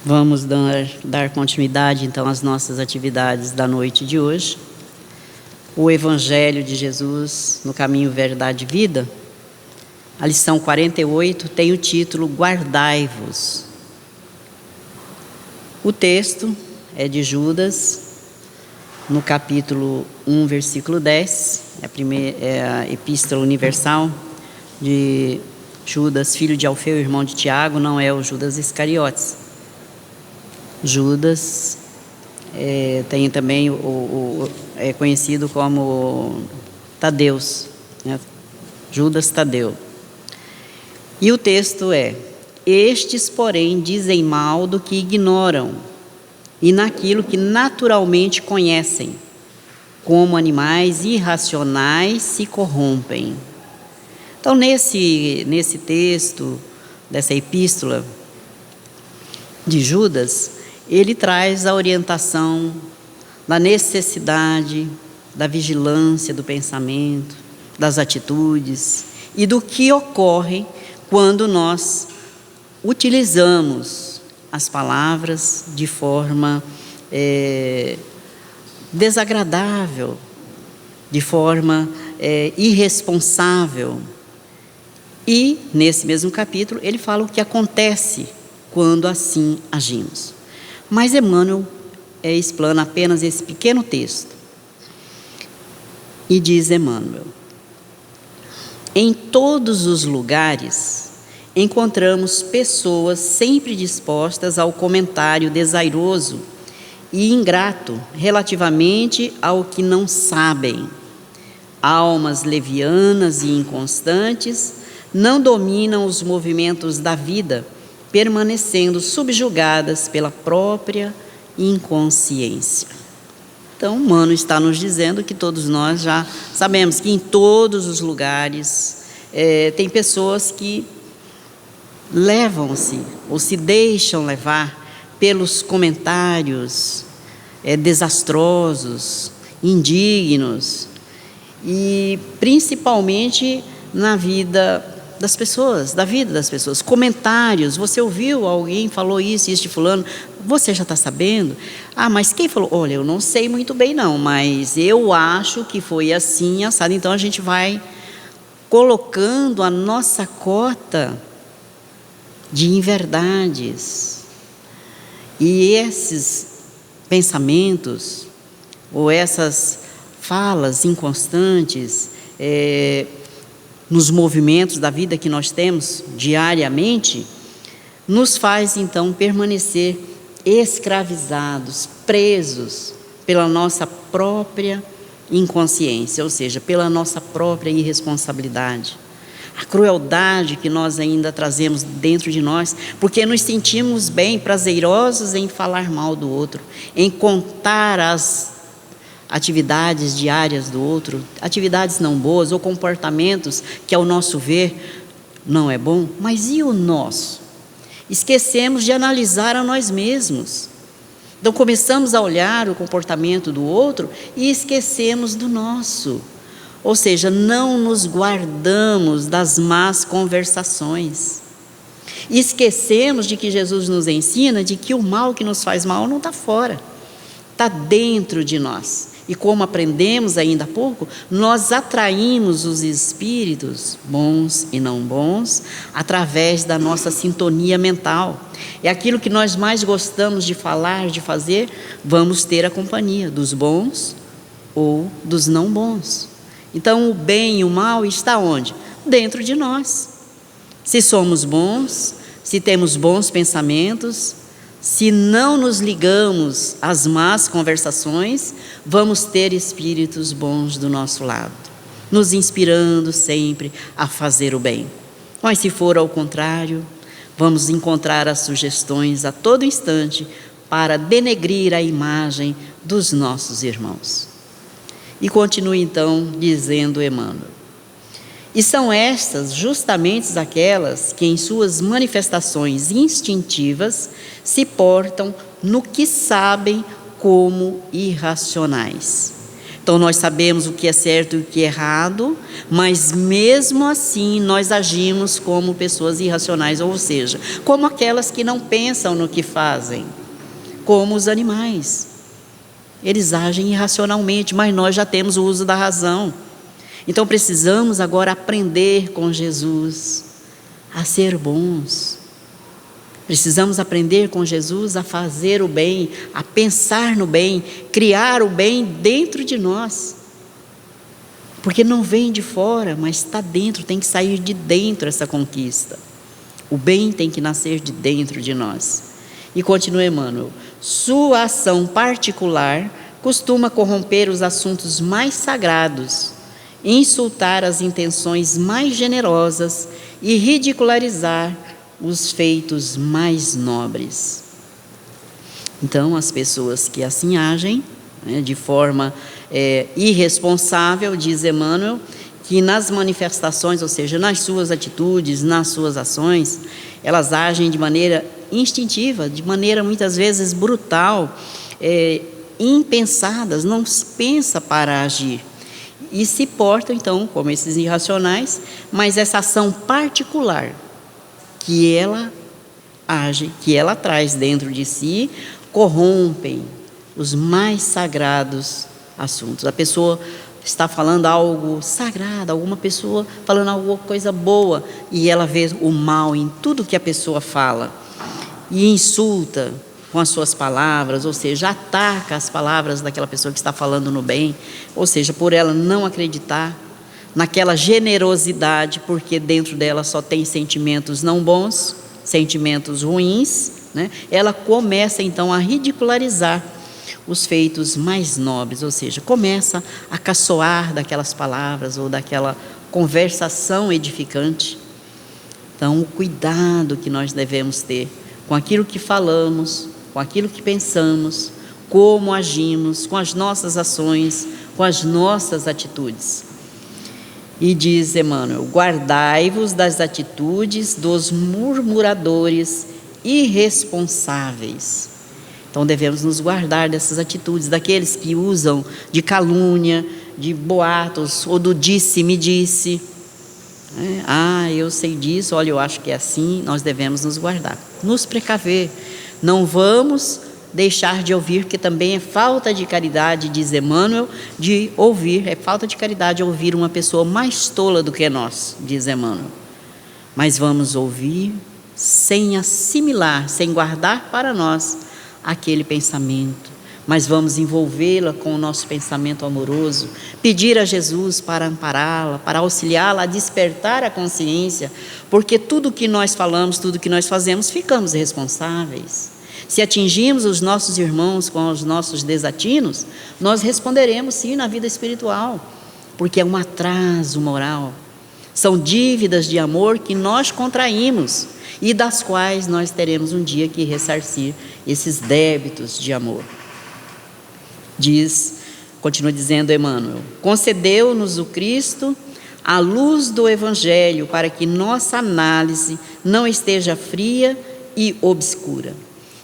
Vamos dar continuidade, então, às nossas atividades da noite de hoje. O Evangelho de Jesus no Caminho, Verdade e Vida. A lição 48 tem o título Guardai-vos. O texto é de Judas, no capítulo 1, versículo 10. É a Epístola Universal de Judas, filho de Alfeu, irmão de Tiago, não é o Judas Iscariotes. Judas tem também é conhecido como Tadeus, né? Judas Tadeu. E o texto é: estes, porém, dizem mal do que ignoram e naquilo que naturalmente conhecem, como animais irracionais se corrompem. Então, nesse texto, dessa epístola de Judas, ele traz a orientação da necessidade, da vigilância do pensamento, das atitudes e do que ocorre quando nós utilizamos as palavras de forma desagradável, de forma irresponsável. E, nesse mesmo capítulo, ele fala o que acontece quando assim agimos. Mas Emmanuel explana apenas esse pequeno texto. E diz Emmanuel: em todos os lugares encontramos pessoas sempre dispostas ao comentário desairoso e ingrato relativamente ao que não sabem. Almas levianas e inconstantes não dominam os movimentos da vida, permanecendo subjugadas pela própria inconsciência. Então, Emmanuel está nos dizendo que todos nós já sabemos que em todos os lugares tem pessoas que levam-se ou se deixam levar pelos comentários desastrosos, indignos, e principalmente na vida das pessoas, da vida das pessoas. Comentários: você ouviu alguém falou isso de fulano, você já está sabendo? Ah, mas quem falou? Olha, eu não sei muito bem não, mas eu acho que foi assim, assado. Então a gente vai colocando a nossa cota de inverdades. E esses pensamentos, ou essas falas inconstantes, nos movimentos da vida que nós temos diariamente, nos faz então permanecer escravizados, presos pela nossa própria inconsciência, ou seja, pela nossa própria irresponsabilidade. A crueldade que nós ainda trazemos dentro de nós, porque nos sentimos bem, prazerosos em falar mal do outro, em contar as atividades diárias do outro, atividades não boas ou comportamentos que ao nosso ver não é bom. Mas e o nosso? Esquecemos de analisar a nós mesmos. Então começamos a olhar o comportamento do outro e esquecemos do nosso. Ou seja, não nos guardamos das más conversações. Esquecemos de que Jesus nos ensina de que o mal que nos faz mal não está fora, está dentro de nós. E como aprendemos ainda há pouco, nós atraímos os espíritos, bons e não bons, através da nossa sintonia mental. É aquilo que nós mais gostamos de falar, de fazer, vamos ter a companhia dos bons ou dos não bons. Então o bem e o mal está onde? Dentro de nós. Se somos bons, se temos bons pensamentos, se não nos ligamos às más conversações, vamos ter espíritos bons do nosso lado, nos inspirando sempre a fazer o bem. Mas se for ao contrário, vamos encontrar as sugestões a todo instante para denegrir a imagem dos nossos irmãos. E continua então dizendo Emmanuel: e são estas justamente aquelas que em suas manifestações instintivas se portam no que sabem como irracionais, Então nós sabemos o que é certo e o que é errado, mas mesmo assim nós agimos como pessoas irracionais, ou seja, como aquelas que não pensam no que fazem, como os animais. Eles agem irracionalmente, mas nós já temos o uso da razão. Então precisamos agora aprender com Jesus a ser bons. Precisamos aprender com Jesus a fazer o bem, a pensar no bem, criar o bem dentro de nós. Porque não vem de fora, mas está dentro, tem que sair de dentro essa conquista. O bem tem que nascer de dentro de nós. E continua Emmanuel: sua ação particular costuma corromper os assuntos mais sagrados, insultar as intenções mais generosas e ridicularizar os feitos mais nobres. Então, as pessoas que assim agem, de forma irresponsável, diz Emmanuel, que nas manifestações, ou seja, nas suas atitudes, nas suas ações, elas agem de maneira instintiva, de maneira muitas vezes brutal, impensadas, não se pensa para agir. E se portam, então, como esses irracionais, mas essa ação particular que ela age, que ela traz dentro de si, corrompem os mais sagrados assuntos. A pessoa está falando algo sagrado, alguma pessoa falando alguma coisa boa, e ela vê o mal em tudo que a pessoa fala, e insulta com as suas palavras, ou seja, ataca as palavras daquela pessoa que está falando no bem, ou seja, por ela não acreditar naquela generosidade, porque dentro dela só tem sentimentos não bons, sentimentos ruins, ela começa então a ridicularizar os feitos mais nobres, ou seja, começa a caçoar daquelas palavras ou daquela conversação edificante. Então, o cuidado que nós devemos ter com aquilo que falamos, com aquilo que pensamos, como agimos, com as nossas ações, com as nossas atitudes. E diz Emmanuel: guardai-vos das atitudes dos murmuradores irresponsáveis. Então devemos nos guardar dessas atitudes, daqueles que usam de calúnia, de boatos, ou do disse-me disse. Eu sei disso, olha, eu acho que é assim. Nós devemos nos guardar, nos precaver. Não vamos deixar de ouvir, que também é falta de caridade, diz Emmanuel, de ouvir, é falta de caridade ouvir uma pessoa mais tola do que nós, diz Emmanuel. Mas vamos ouvir sem assimilar, sem guardar para nós aquele pensamento, mas vamos envolvê-la com o nosso pensamento amoroso, pedir a Jesus para ampará-la, para auxiliá-la a despertar a consciência, porque tudo que nós falamos, tudo que nós fazemos, ficamos responsáveis. Se atingimos os nossos irmãos com os nossos desatinos, nós responderemos sim na vida espiritual, porque é um atraso moral. São dívidas de amor que nós contraímos e das quais nós teremos um dia que ressarcir esses débitos de amor. Continua dizendo Emmanuel: concedeu-nos o Cristo a luz do Evangelho para que nossa análise não esteja fria e obscura.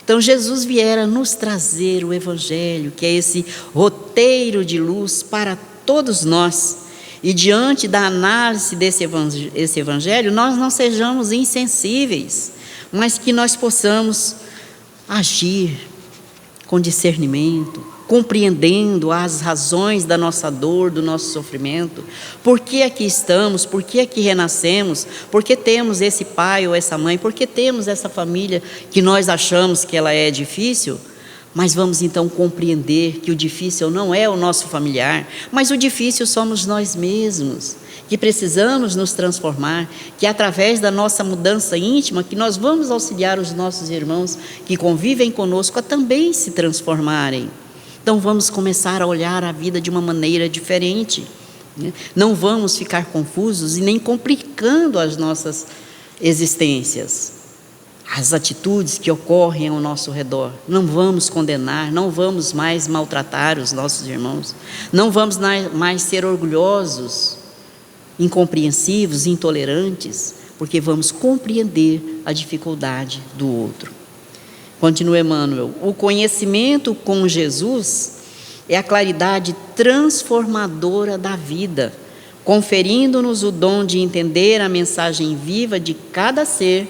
Então Jesus viera nos trazer o Evangelho, que é esse roteiro de luz para todos nós. E diante da análise desse Evangelho, nós não sejamos insensíveis, mas que nós possamos agir com discernimento, compreendendo as razões da nossa dor, do nosso sofrimento, por que aqui estamos, por que aqui renascemos, por que temos esse pai ou essa mãe, por que temos essa família que nós achamos que ela é difícil. Mas vamos então compreender que o difícil não é o nosso familiar, mas o difícil somos nós mesmos, que precisamos nos transformar, que através da nossa mudança íntima, que nós vamos auxiliar os nossos irmãos que convivem conosco a também se transformarem. Então vamos começar a olhar a vida de uma maneira diferente, Não vamos ficar confusos e nem complicando as nossas existências. As atitudes que ocorrem ao nosso redor. Não vamos condenar, não vamos mais maltratar os nossos irmãos, não vamos mais ser orgulhosos, incompreensivos, intolerantes, porque vamos compreender a dificuldade do outro. Continua Emmanuel: o conhecimento com Jesus é a claridade transformadora da vida, conferindo-nos o dom de entender a mensagem viva de cada ser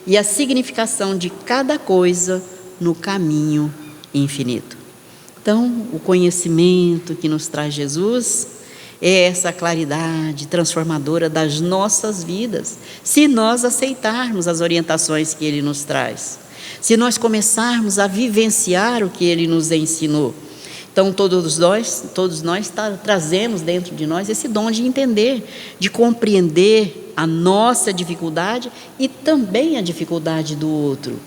e a significação de cada coisa no caminho infinito. Então, o conhecimento que nos traz Jesus é essa claridade transformadora das nossas vidas, se nós aceitarmos as orientações que Ele nos traz, se nós começarmos a vivenciar o que Ele nos ensinou. Então, todos nós trazemos dentro de nós esse dom de entender, de compreender a nossa dificuldade e também a dificuldade do outro.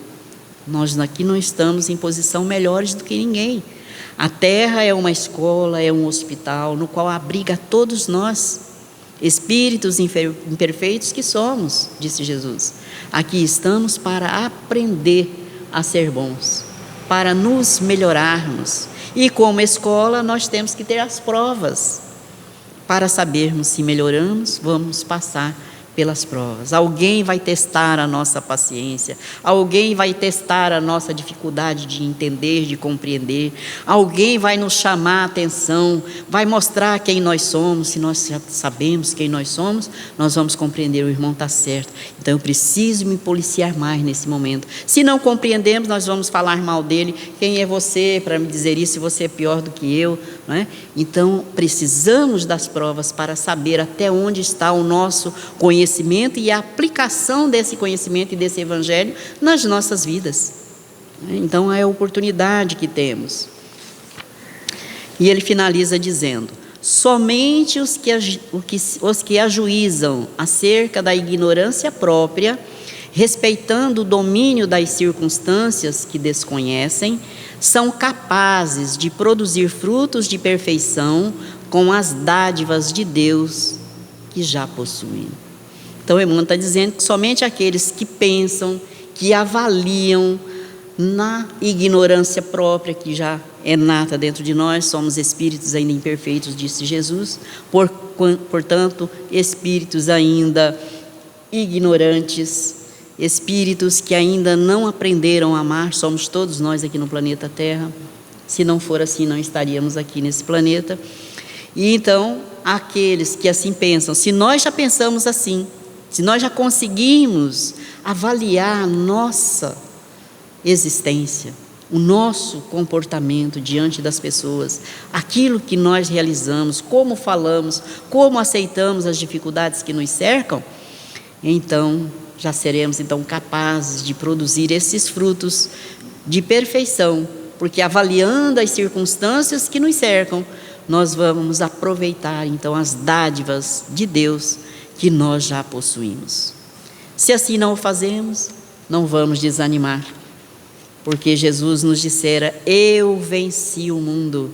Nós aqui não estamos em posição melhores do que ninguém. A Terra é uma escola, é um hospital, no qual abriga todos nós, espíritos imperfeitos que somos, disse Jesus. Aqui estamos para aprender a ser bons, para nos melhorarmos. E como escola, nós temos que ter as provas. Para sabermos se melhoramos, vamos passar pelas provas. Alguém vai testar a nossa paciência, alguém vai testar a nossa dificuldade de entender, de compreender, alguém vai nos chamar a atenção, vai mostrar quem nós somos. Se nós já sabemos quem nós somos, nós vamos compreender, o irmão está certo, então eu preciso me policiar mais nesse momento. Se não compreendemos, nós vamos falar mal dele. Quem é você para me dizer isso, se você é pior do que eu, não é? Então precisamos das provas para saber até onde está o nosso conhecimento e a aplicação desse conhecimento e desse evangelho nas nossas vidas. Então é a oportunidade que temos. E ele finaliza dizendo: somente os que ajuizam acerca da ignorância própria, respeitando o domínio das circunstâncias que desconhecem, são capazes de produzir frutos de perfeição com as dádivas de Deus que já possuem. Então, Emmanuel está dizendo que somente aqueles que pensam, que avaliam na ignorância própria, que já é nata dentro de nós, somos espíritos ainda imperfeitos, disse Jesus, portanto, espíritos ainda ignorantes, espíritos que ainda não aprenderam a amar, somos todos nós aqui no planeta Terra. Se não for assim, não estaríamos aqui nesse planeta. E então, aqueles que assim pensam, se nós já pensamos assim, se nós já conseguimos avaliar a nossa existência, o nosso comportamento diante das pessoas, aquilo que nós realizamos, como falamos, como aceitamos as dificuldades que nos cercam, então já seremos capazes de produzir esses frutos de perfeição, porque avaliando as circunstâncias que nos cercam, nós vamos aproveitar então as dádivas de Deus que nós já possuímos. Se assim não o fazemos, não vamos desanimar, porque Jesus nos dissera: eu venci o mundo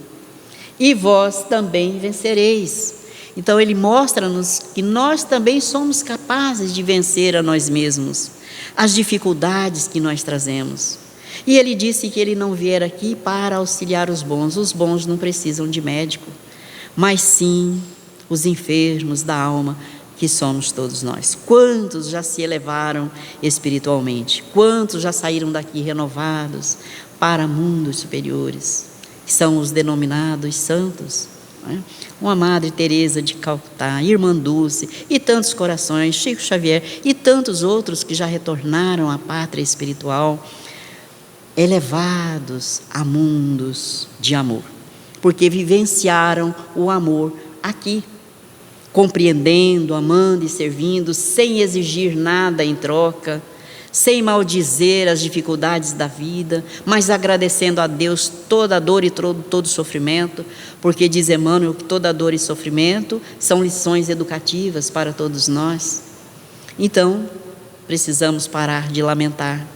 e vós também vencereis. Então ele mostra-nos que nós também somos capazes de vencer a nós mesmos, as dificuldades que nós trazemos. E ele disse que ele não vier aqui para auxiliar os bons não precisam de médico, mas sim os enfermos da alma, que somos todos nós. Quantos já se elevaram espiritualmente? Quantos já saíram daqui renovados para mundos superiores? Que são os denominados santos, não é? Uma Madre Teresa de Calcutá, Irmã Dulce e tantos corações, Chico Xavier e tantos outros que já retornaram à pátria espiritual, elevados a mundos de amor, porque vivenciaram o amor aqui, compreendendo, amando e servindo, sem exigir nada em troca, sem maldizer as dificuldades da vida, mas agradecendo a Deus toda a dor e todo sofrimento, porque diz Emmanuel que toda dor e sofrimento são lições educativas para todos nós. Então, precisamos parar de lamentar,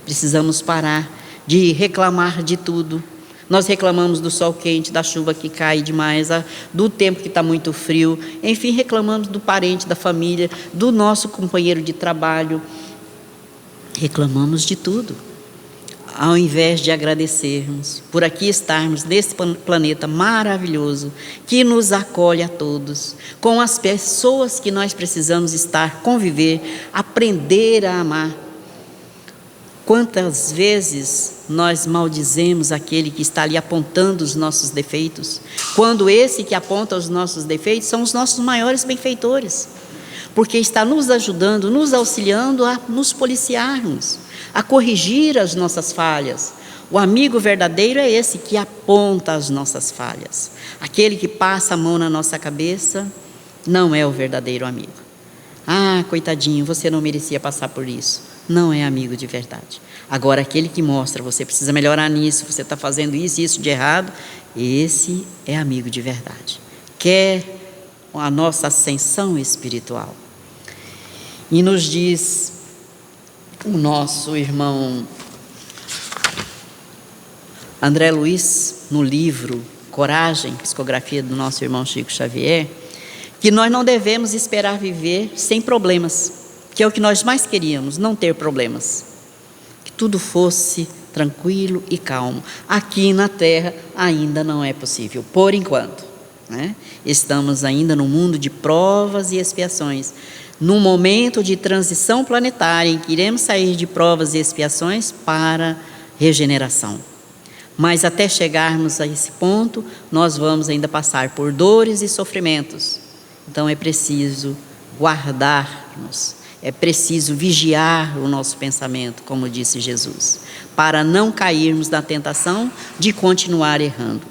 precisamos parar de reclamar de tudo. Nós reclamamos do sol quente, da chuva que cai demais, do tempo que está muito frio, enfim, reclamamos do parente, da família, do nosso companheiro de trabalho, reclamamos de tudo, ao invés de agradecermos por aqui estarmos nesse planeta maravilhoso, que nos acolhe a todos, com as pessoas que nós precisamos estar, conviver, aprender a amar. Quantas vezes nós maldizemos aquele que está ali apontando os nossos defeitos, quando esse que aponta os nossos defeitos são os nossos maiores benfeitores, porque está nos ajudando, nos auxiliando a nos policiarmos, a corrigir as nossas falhas. O amigo verdadeiro é esse que aponta as nossas falhas. Aquele que passa a mão na nossa cabeça não é o verdadeiro amigo. Ah, coitadinho, você não merecia passar por isso. Não é amigo de verdade. Agora, aquele que mostra, você precisa melhorar nisso, você está fazendo isso e isso de errado, esse é amigo de verdade. Quer a nossa ascensão espiritual. E nos diz o nosso irmão André Luiz, no livro Coragem, psicografia do nosso irmão Chico Xavier, que nós não devemos esperar viver sem problemas, que é o que nós mais queríamos, não ter problemas. Que tudo fosse tranquilo e calmo. Aqui na Terra ainda não é possível, por enquanto, né? Estamos ainda no mundo de provas e expiações, num momento de transição planetária em que iremos sair de provas e expiações para regeneração. Mas até chegarmos a esse ponto, nós vamos ainda passar por dores e sofrimentos. Então é preciso guardar-nos, é preciso vigiar o nosso pensamento, como disse Jesus, para não cairmos na tentação de continuar errando.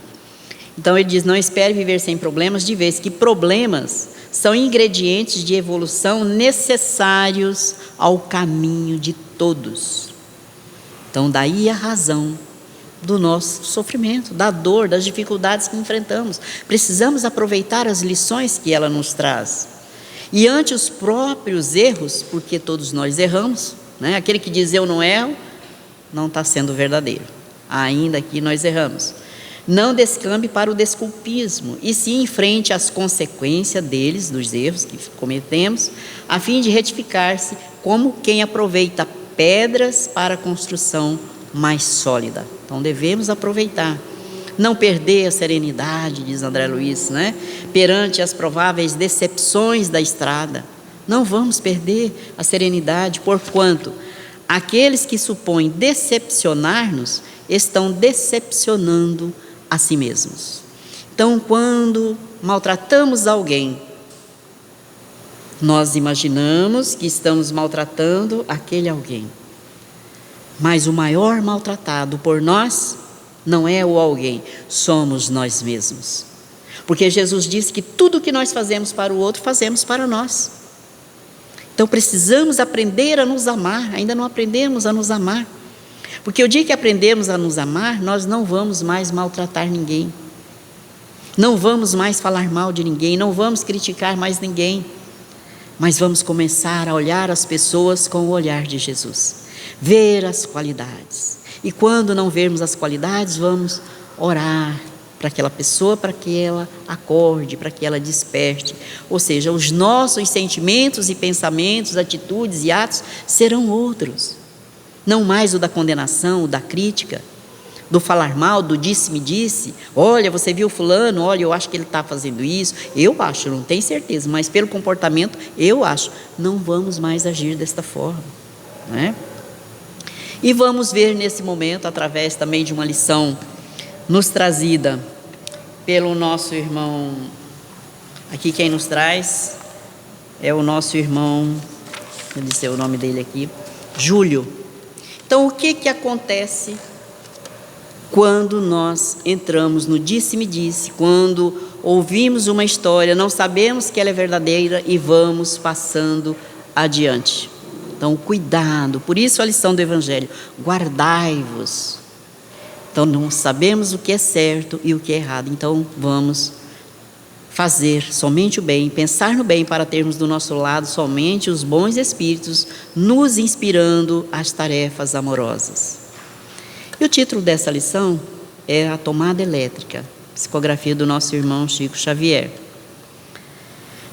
Então ele diz, não espere viver sem problemas, de vez que problemas são ingredientes de evolução necessários ao caminho de todos. Então daí a razão do nosso sofrimento, da dor, das dificuldades que enfrentamos. Precisamos aproveitar as lições que ela nos traz. E ante os próprios erros, porque todos nós erramos, né? Aquele que diz eu não erro, não está sendo verdadeiro. Ainda que nós erramos. Não descambe para o desculpismo, e se enfrente as consequências deles, dos erros que cometemos, a fim de retificar-se como quem aproveita pedras para a construção mais sólida. Então devemos aproveitar. Não perder a serenidade, diz André Luiz, né? Perante as prováveis decepções da estrada. Não vamos perder a serenidade, porquanto aqueles que supõem decepcionar-nos estão decepcionando a si mesmos. Então, quando maltratamos alguém, nós imaginamos que estamos maltratando aquele alguém. Mas o maior maltratado por nós não é o alguém, somos nós mesmos. Porque Jesus disse que tudo que nós fazemos para o outro, fazemos para nós. Então precisamos aprender a nos amar, ainda não aprendemos a nos amar. Porque o dia que aprendemos a nos amar, nós não vamos mais maltratar ninguém. Não vamos mais falar mal de ninguém, não vamos criticar mais ninguém. Mas vamos começar a olhar as pessoas com o olhar de Jesus. Ver as qualidades. E quando não vermos as qualidades, vamos orar para aquela pessoa, para que ela acorde, para que ela desperte. Ou seja, os nossos sentimentos e pensamentos, atitudes e atos serão outros. Não mais o da condenação, o da crítica, do falar mal, do disse-me disse. Olha, você viu fulano, olha, eu acho que ele está fazendo isso. Eu acho, não tenho certeza, mas pelo comportamento, eu acho. Não vamos mais agir desta forma, não é? E vamos ver nesse momento, através também de uma lição nos trazida pelo nosso irmão, aqui quem nos traz é o nosso irmão, vou dizer o nome dele aqui, Júlio. Então, o que acontece quando nós entramos no disse-me disse, quando ouvimos uma história, não sabemos que ela é verdadeira e vamos passando adiante? Então, cuidado, por isso a lição do Evangelho, guardai-vos. Então, não sabemos o que é certo e o que é errado, então vamos fazer somente o bem, pensar no bem para termos do nosso lado somente os bons espíritos, nos inspirando às tarefas amorosas. E o título dessa lição é A Tomada Elétrica, psicografia do nosso irmão Chico Xavier.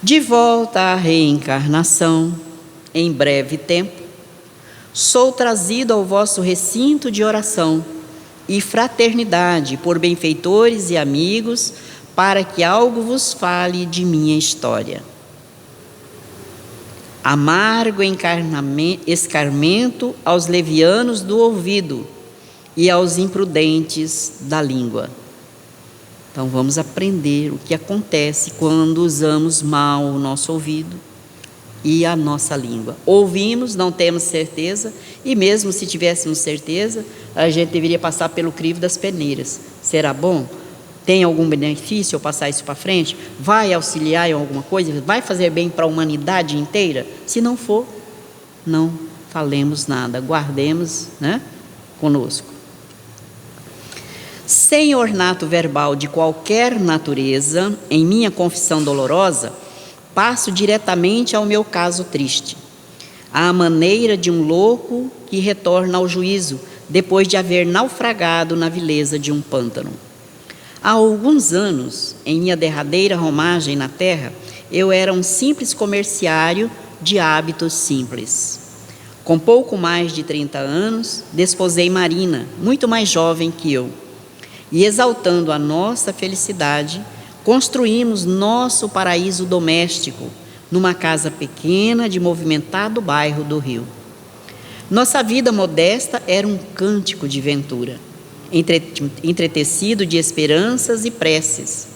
De volta à reencarnação, em breve tempo, sou trazido ao vosso recinto de oração e fraternidade por benfeitores e amigos, para que algo vos fale de minha história. amargo escarmento aos levianos do ouvido e aos imprudentes da língua. Então vamos aprender o que acontece quando usamos mal o nosso ouvido e a nossa língua. Ouvimos, não temos certeza, e mesmo se tivéssemos certeza, a gente deveria passar pelo crivo das peneiras. Será bom? Tem algum benefício eu passar isso para frente? Vai auxiliar em alguma coisa? Vai fazer bem para a humanidade inteira? Se não for, não falemos nada, guardemos, conosco. Sem ornato verbal de qualquer natureza, em minha confissão dolorosa, passo diretamente ao meu caso triste, à maneira de um louco que retorna ao juízo, depois de haver naufragado na vileza de um pântano. Há alguns anos, em minha derradeira romagem na terra, eu era um simples comerciário de hábitos simples. Com pouco mais de 30 anos, desposei Marina, muito mais jovem que eu, e exaltando a nossa felicidade, construímos nosso paraíso doméstico numa casa pequena de movimentado bairro do Rio. Nossa vida modesta era um cântico de ventura, entretecido de esperanças e preces.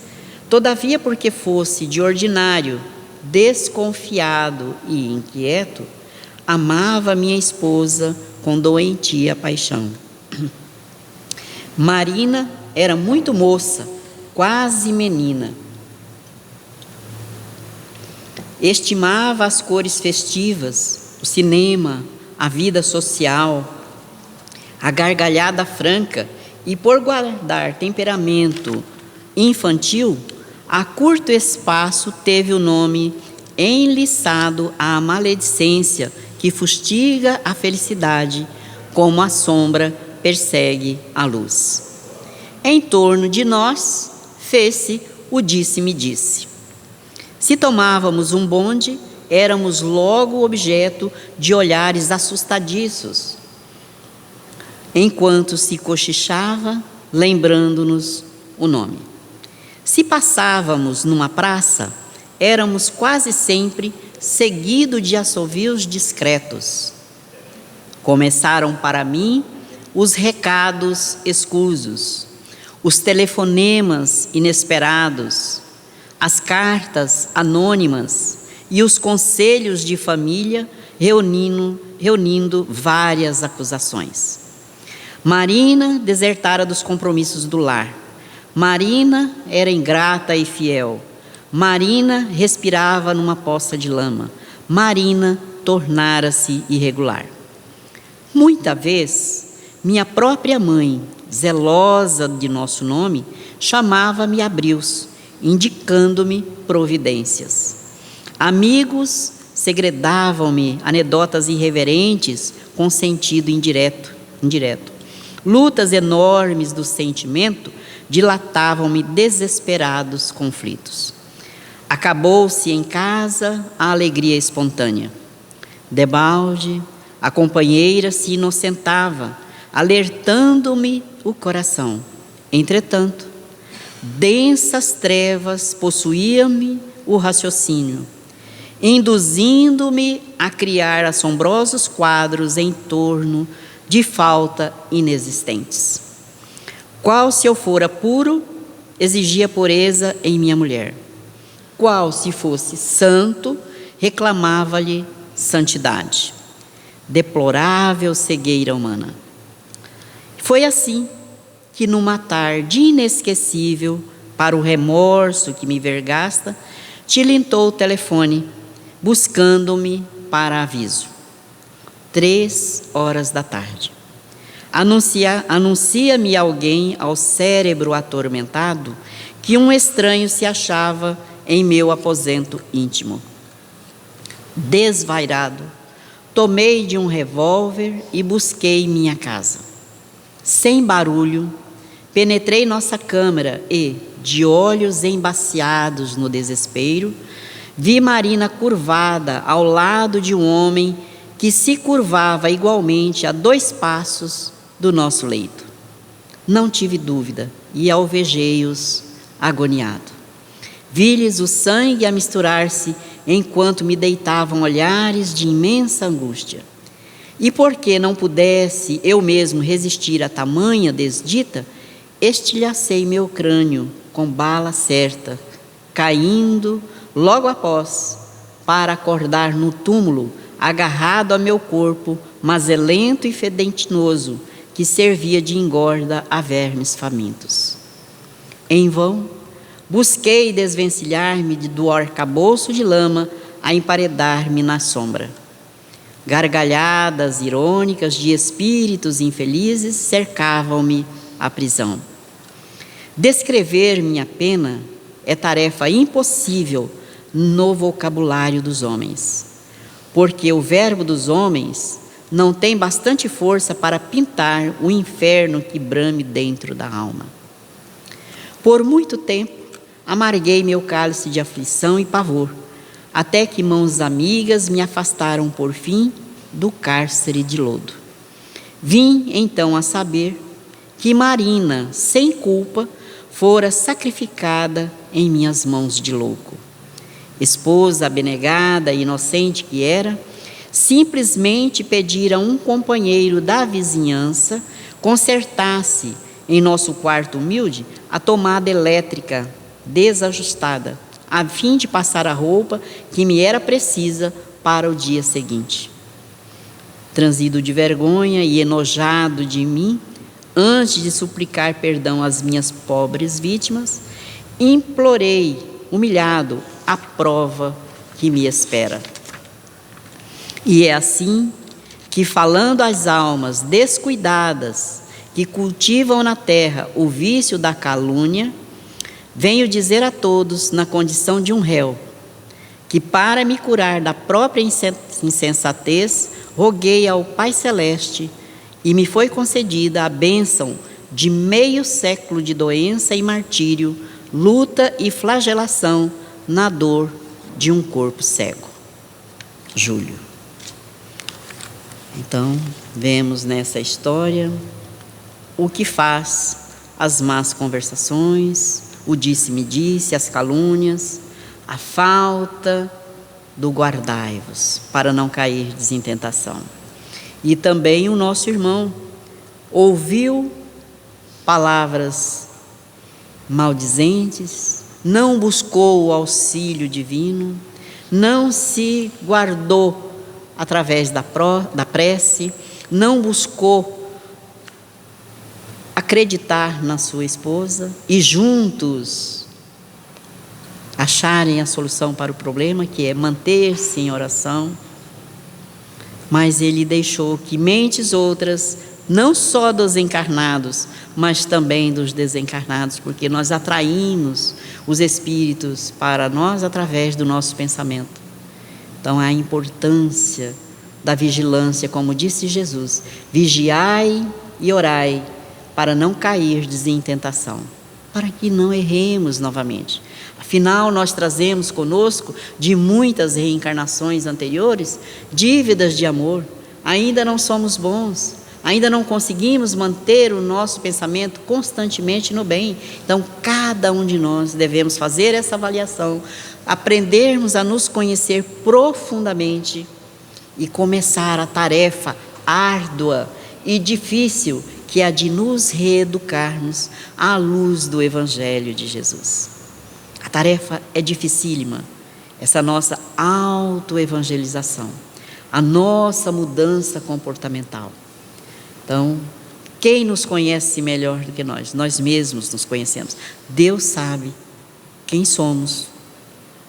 Todavia, porque fosse de ordinário, desconfiado e inquieto, amava minha esposa com doentia paixão. Marina era muito moça, quase menina. Estimava as cores festivas, o cinema, a vida social, a gargalhada franca, e por guardar temperamento infantil, a curto espaço teve o nome enliçado à maledicência que fustiga a felicidade, como a sombra persegue a luz. Em torno de nós fez-se o disse-me-disse. Se tomávamos um bonde, éramos logo objeto de olhares assustadiços, enquanto se cochichava, lembrando-nos o nome. Se passávamos numa praça, éramos quase sempre seguidos de assovios discretos. Começaram para mim os recados escusos, os telefonemas inesperados, as cartas anônimas e os conselhos de família reunindo várias acusações. Marina desertara dos compromissos do lar. Marina era ingrata e fiel. Marina respirava numa poça de lama. Marina tornara-se irregular. Muita vez, minha própria mãe, zelosa de nosso nome, chamava-me a brios, indicando-me providências. Amigos segredavam-me anedotas irreverentes com sentido indireto. Lutas enormes do sentimento dilatavam-me desesperados conflitos. Acabou-se em casa a alegria espontânea. Debalde, a companheira se inocentava, alertando-me o coração. Entretanto, densas trevas possuíam-me o raciocínio, induzindo-me a criar assombrosos quadros em torno de falta inexistentes. Qual, se eu fora puro, exigia pureza em minha mulher. Qual, se fosse santo, reclamava-lhe santidade. Deplorável cegueira humana. Foi assim que, numa tarde inesquecível, para o remorso que me vergasta, tilintou o telefone, buscando-me para aviso. 3 horas da tarde. Anuncia-me alguém ao cérebro atormentado que um estranho se achava em meu aposento íntimo. Desvairado, tomei de um revólver e busquei minha casa. Sem barulho, penetrei nossa câmara e, de olhos embaciados no desespero, vi Marina curvada ao lado de um homem que se curvava igualmente a 2 passos do nosso leito. Não tive dúvida e alvejei-os agoniado. Vi-lhes o sangue a misturar-se enquanto me deitavam olhares de imensa angústia. E porque não pudesse eu mesmo resistir a tamanha desdita, estilhacei meu crânio com bala certa, caindo logo após, para acordar no túmulo, agarrado a meu corpo, mazelento e fedentinoso, que servia de engorda a vermes famintos. Em vão, busquei desvencilhar-me do arcabouço de lama a emparedar-me na sombra. Gargalhadas irônicas de espíritos infelizes cercavam-me a prisão. Descrever minha pena é tarefa impossível no vocabulário dos homens, porque o verbo dos homens não tem bastante força para pintar o inferno que brame dentro da alma. Por muito tempo, amarguei meu cálice de aflição e pavor, até que mãos amigas me afastaram por fim do cárcere de lodo. Vim então a saber que Marina, sem culpa, fora sacrificada em minhas mãos de louco. Esposa abnegada e inocente que era, simplesmente pedira a um companheiro da vizinhança consertasse em nosso quarto humilde a tomada elétrica desajustada, a fim de passar a roupa que me era precisa para o dia seguinte. Transido de vergonha e enojado de mim, antes de suplicar perdão às minhas pobres vítimas, implorei, humilhado, a prova que me espera. E é assim que, falando às almas descuidadas que cultivam na terra o vício da calúnia, venho dizer a todos, na condição de um réu, que para me curar da própria insensatez, roguei ao Pai Celeste e me foi concedida a bênção de meio século de doença e martírio, luta e flagelação na dor de um corpo cego. Júlio. Então, vemos nessa história o que faz as más conversações, o disse-me-disse, as calúnias, a falta do guardai-vos, para não cair em tentação. E também o nosso irmão ouviu palavras maldizentes, não buscou o auxílio divino, não se guardou através da prece, não buscou acreditar na sua esposa e juntos acharem a solução para o problema, que é manter-se em oração. Mas ele deixou que mentes outras, não só dos encarnados, mas também dos desencarnados, porque nós atraímos os espíritos para nós através do nosso pensamento. Então, a importância da vigilância, como disse Jesus, vigiai e orai, para não cair em tentação, para que não erremos novamente. Afinal, nós trazemos conosco, de muitas reencarnações anteriores, dívidas de amor. Ainda não somos bons, ainda não conseguimos manter o nosso pensamento constantemente no bem. Então, cada um de nós devemos fazer essa avaliação, aprendermos a nos conhecer profundamente e começar a tarefa árdua e difícil, que é a de nos reeducarmos à luz do Evangelho de Jesus. A tarefa é dificílima, essa nossa autoevangelização, a nossa mudança comportamental. Então, quem nos conhece melhor do que nós? Nós mesmos nos conhecemos. Deus sabe quem somos,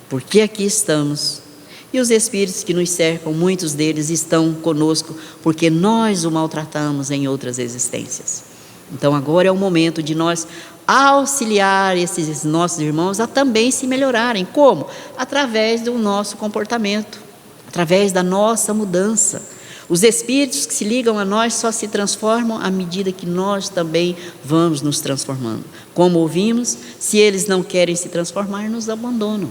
por que aqui estamos. E os espíritos que nos cercam, muitos deles estão conosco porque nós o maltratamos em outras existências. Então agora é o momento de nós auxiliar esses nossos irmãos a também se melhorarem. Como? Através do nosso comportamento, através da nossa mudança. Os espíritos que se ligam a nós só se transformam à medida que nós também vamos nos transformando. Como ouvimos, se eles não querem se transformar, nos abandonam.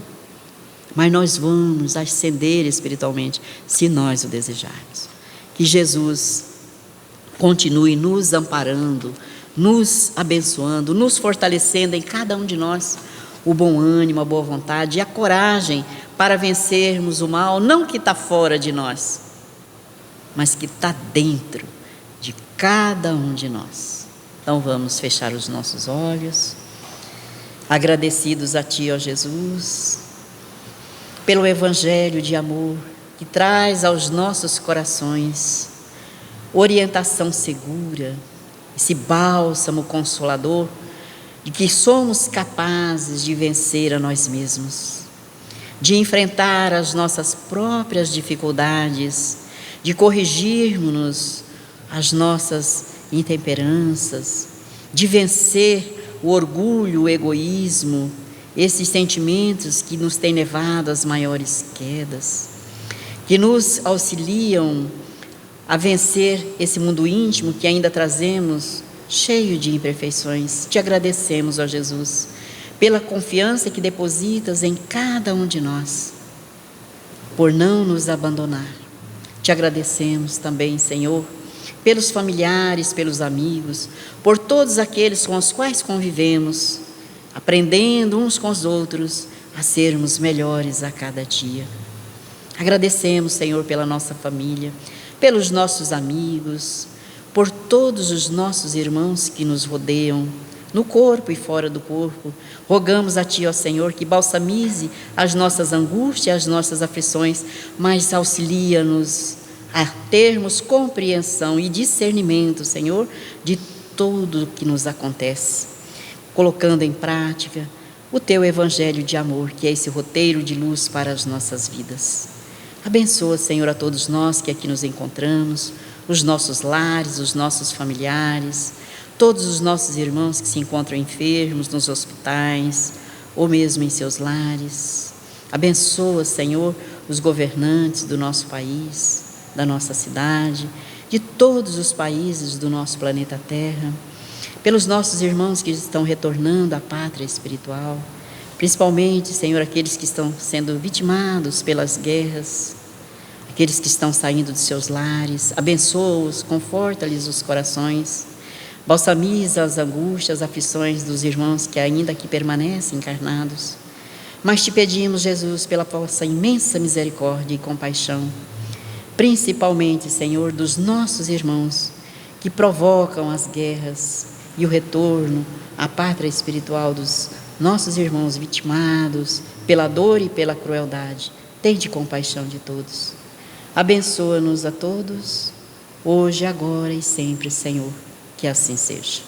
Mas nós vamos ascender espiritualmente se nós o desejarmos. Que Jesus continue nos amparando, nos abençoando, nos fortalecendo em cada um de nós o bom ânimo, a boa vontade e a coragem para vencermos o mal, não que está fora de nós, mas que está dentro de cada um de nós. Então vamos fechar os nossos olhos, agradecidos a Ti, ó Jesus, pelo Evangelho de amor que traz aos nossos corações orientação segura, esse bálsamo consolador de que somos capazes de vencer a nós mesmos, de enfrentar as nossas próprias dificuldades, de corrigirmos as nossas intemperanças, de vencer o orgulho, o egoísmo, esses sentimentos que nos têm levado às maiores quedas, que nos auxiliam a vencer esse mundo íntimo que ainda trazemos, cheio de imperfeições. Te agradecemos, ó Jesus, pela confiança que depositas em cada um de nós, por não nos abandonar. Te agradecemos também, Senhor, pelos familiares, pelos amigos, por todos aqueles com os quais convivemos, aprendendo uns com os outros a sermos melhores a cada dia. Agradecemos, Senhor, pela nossa família, pelos nossos amigos, por todos os nossos irmãos que nos rodeiam, no corpo e fora do corpo. Rogamos a Ti, ó Senhor, que balsamize as nossas angústias, as nossas aflições, mas auxilia-nos a termos compreensão e discernimento, Senhor, de tudo o que nos acontece, colocando em prática o Teu Evangelho de amor, que é esse roteiro de luz para as nossas vidas. Abençoa, Senhor, a todos nós que aqui nos encontramos, os nossos lares, os nossos familiares, todos os nossos irmãos que se encontram enfermos nos hospitais ou mesmo em seus lares. Abençoa, Senhor, os governantes do nosso país, da nossa cidade, de todos os países do nosso planeta Terra, pelos nossos irmãos que estão retornando à pátria espiritual, principalmente, Senhor, aqueles que estão sendo vitimados pelas guerras, aqueles que estão saindo de seus lares. Abençoa-os, conforta-lhes os corações, balsamiza as angústias, as aflições dos irmãos que ainda aqui permanecem encarnados. Mas te pedimos, Jesus, pela vossa imensa misericórdia e compaixão, principalmente, Senhor, dos nossos irmãos que provocam as guerras e o retorno à pátria espiritual dos nossos irmãos vitimados pela dor e pela crueldade. Tende compaixão de todos. Abençoa-nos a todos, hoje, agora e sempre, Senhor. Que assim seja.